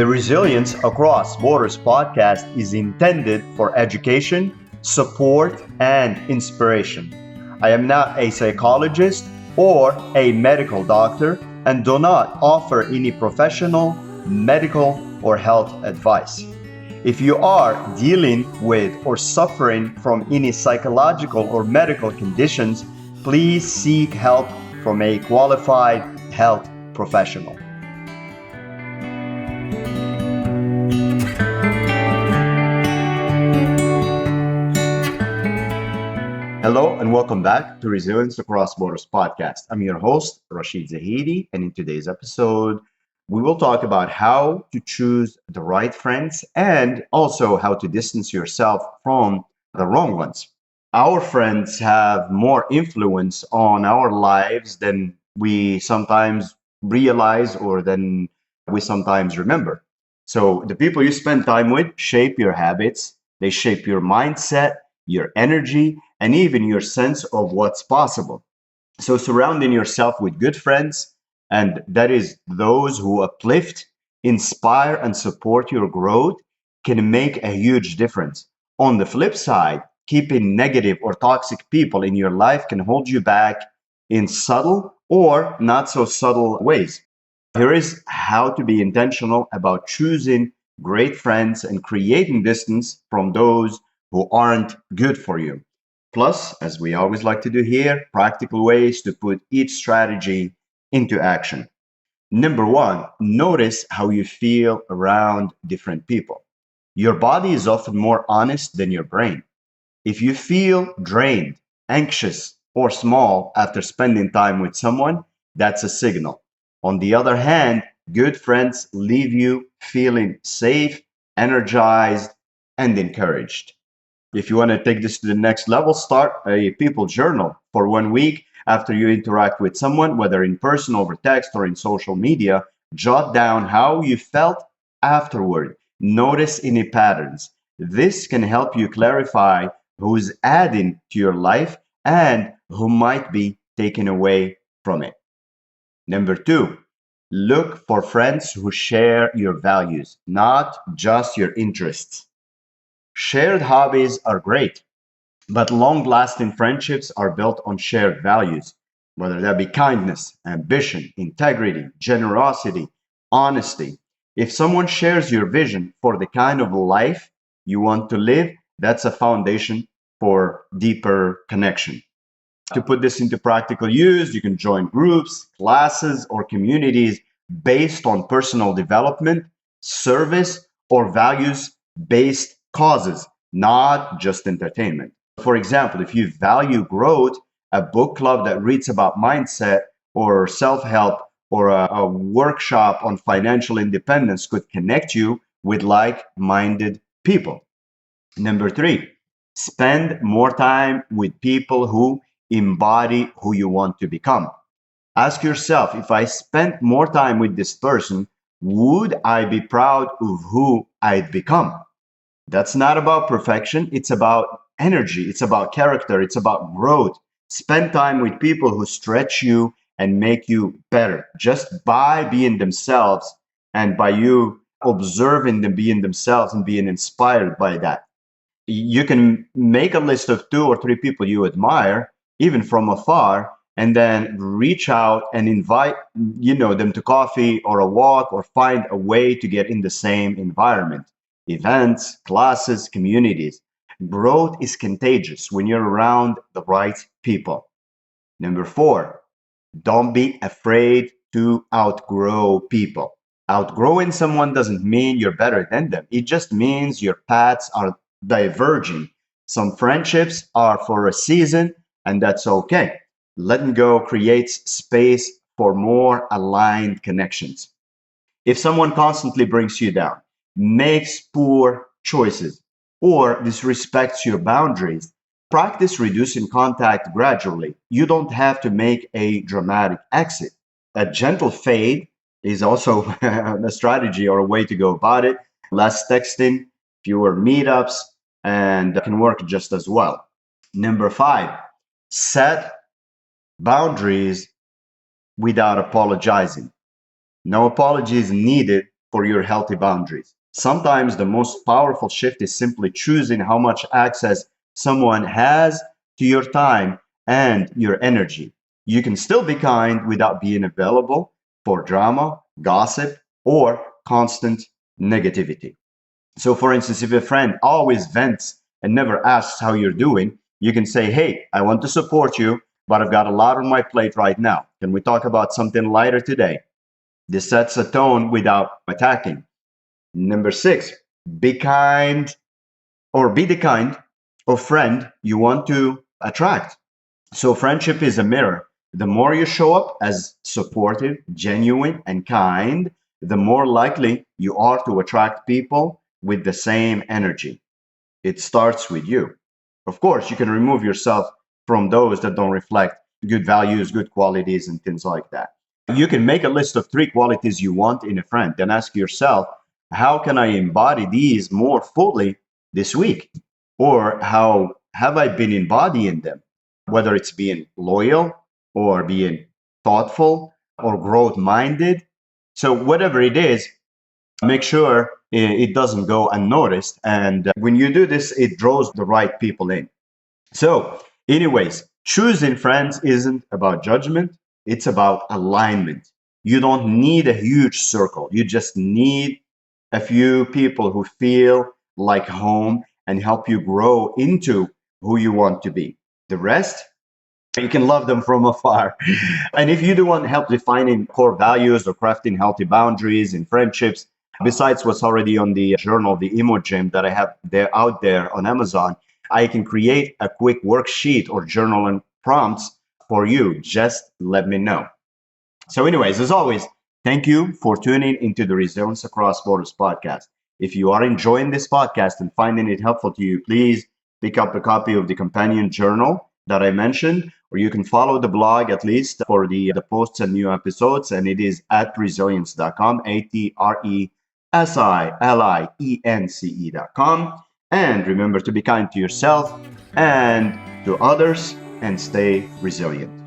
The Resilience Across Borders podcast is intended for education, support, and inspiration. I am not a psychologist or a medical doctor and do not offer any professional, medical, or health advice. If you are dealing with or suffering from any psychological or medical conditions, please seek help from a qualified health professional. Hello and welcome back to Resilience Across Borders podcast. I'm your host, Rachid, and in today's episode, we will talk about how to choose the right friends and also how to distance yourself from the wrong ones. Our friends have more influence on our lives than we sometimes realize or than we sometimes remember. So the people you spend time with shape your habits, they shape your mindset, your energy, and even your sense of what's possible. So surrounding yourself with good friends, and that is those who uplift, inspire, and support your growth, can make a huge difference. On the flip side, keeping negative or toxic people in your life can hold you back in subtle or not so subtle ways. Here is how to be intentional about choosing great friends and creating distance from those who aren't good for you. Plus, as we always like to do here, practical ways to put each strategy into action. Number one, notice how you feel around different people. Your body is often more honest than your brain. If you feel drained, anxious, or small after spending time with someone, that's a signal. On the other hand, good friends leave you feeling safe, energized, and encouraged. If you want to take this to the next level, start a people journal for 1 week after you interact with someone, whether in person, over text, or in social media. Jot down how you felt afterward. Notice any patterns. This can help you clarify who's adding to your life and who might be taken away from it. Number two, look for friends who share your values, not just your interests. Shared hobbies are great, but long lasting friendships are built on shared values, whether that be kindness, ambition, integrity, generosity, honesty. If someone shares your vision for the kind of life you want to live, that's a foundation for deeper connection. To put this into practical use, you can join groups, classes, or communities based on personal development, service, or values based causes, not just entertainment. For example, if you value growth, a book club that reads about mindset or self help or a workshop on financial independence could connect you with like minded people. Number three, spend more time with people who embody who you want to become. Ask yourself, if I spent more time with this person, would I be proud of who I'd become? That's not about perfection. It's about energy. It's about character. It's about growth. Spend time with people who stretch you and make you better just by being themselves and by you observing them being themselves and being inspired by that. You can make a list of 2 or 3 people you admire, even from afar, and then reach out and invite them to coffee or a walk or find a way to get in the same environment. Events, classes, communities. Growth is contagious when you're around the right people. Number four, don't be afraid to outgrow people. Outgrowing someone doesn't mean you're better than them. It just means your paths are diverging. Some friendships are for a season, and that's okay. Letting go creates space for more aligned connections. If someone constantly brings you down, makes poor choices, or disrespects your boundaries, practice reducing contact gradually. You don't have to make a dramatic exit. A gentle fade is also a strategy or a way to go about it. Less texting, fewer meetups, and that can work just as well. Number five, set boundaries without apologizing. No apologies needed for your healthy boundaries. Sometimes the most powerful shift is simply choosing how much access someone has to your time and your energy. You can still be kind without being available for drama, gossip, or constant negativity. So, for instance, if a friend always vents and never asks how you're doing, you can say, "Hey, I want to support you, but I've got a lot on my plate right now. Can we talk about something lighter today?" This sets a tone without attacking. Number six, be kind or be the kind of friend you want to attract. So, friendship is a mirror. The more you show up as supportive, genuine, and kind, the more likely you are to attract people with the same energy. It starts with you. Of course, you can remove yourself from those that don't reflect good values, good qualities, and things like that. You can make a list of three qualities you want in a friend, then ask yourself, how can I embody these more fully this week? Or how have I been embodying them? Whether it's being loyal or being thoughtful or growth minded. So, whatever it is, make sure it doesn't go unnoticed. And when you do this, it draws the right people in. So, anyways, choosing friends isn't about judgment, it's about alignment. You don't need a huge circle, you just need a few people who feel like home and help you grow into who you want to be. The rest, you can love them from afar. And if you do want help defining core values or crafting healthy boundaries in friendships, besides what's already on the journal, the emo gym that I have there out there on Amazon, I can create a quick worksheet or journal and prompts for you. Just let me know. So, anyways, as always, thank you for tuning into the Resilience Across Borders podcast. If you are enjoying this podcast and finding it helpful to you, please pick up a copy of the companion journal that I mentioned, or you can follow the blog at least for the posts and new episodes. And it is at resilience.com, ATRESILIENCE.com. And remember to be kind to yourself and to others and stay resilient.